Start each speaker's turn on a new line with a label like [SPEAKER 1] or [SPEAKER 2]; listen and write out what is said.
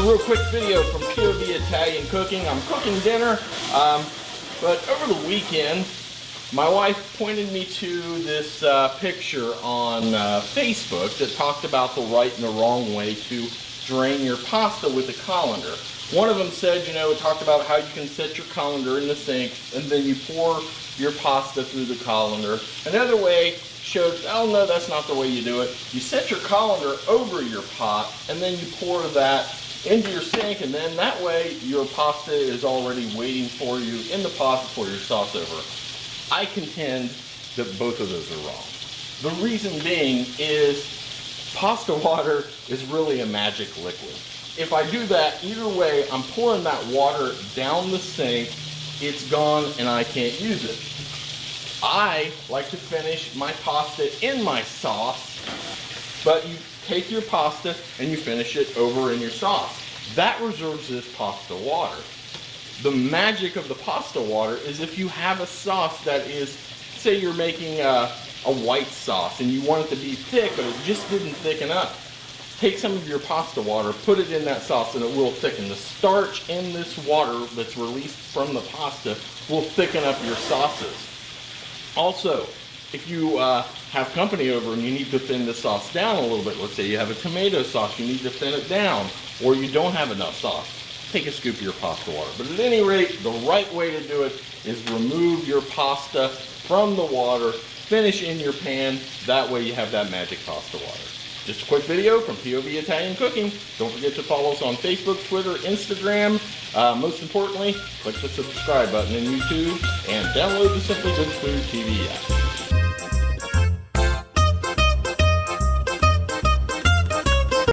[SPEAKER 1] a real quick video from POV Italian Cooking. I'm cooking dinner, but over the weekend, my wife pointed me to this picture on Facebook that talked about the right and the wrong way to drain your pasta with a colander. One of them said, it talked about how you can set your colander in the sink and then you pour your pasta through the colander. Another way showed, oh no, that's not the way you do it. You set your colander over your pot and then you pour that into your sink, and then that way your pasta is already waiting for you in the pot to pour your sauce over. I contend that both of those are wrong. The reason being is pasta water is really a magic liquid. If I do that, either way, I'm pouring that water down the sink, it's gone and I can't use it. I like to finish my pasta in my sauce, but you take your pasta and you finish it over in your sauce. That reserves this pasta water. The magic of the pasta water is if you have a sauce that is, say you're making a white sauce and you want it to be thick, but it just didn't thicken up. Take some of your pasta water, put it in that sauce, and it will thicken. The starch in this water that's released from the pasta will thicken up your sauces. Also, if you have company over and you need to thin the sauce down a little bit, let's say you have a tomato sauce, you need to thin it down, or you don't have enough sauce, take a scoop of your pasta water. But at any rate, the right way to do it is remove your pasta from the water, finish in your pan, that way you have that magic pasta water. Just a quick video from POV Italian Cooking. Don't forget to follow us on Facebook, Twitter, Instagram. Most importantly, click the subscribe button in YouTube and download the Simply Good Food TV app.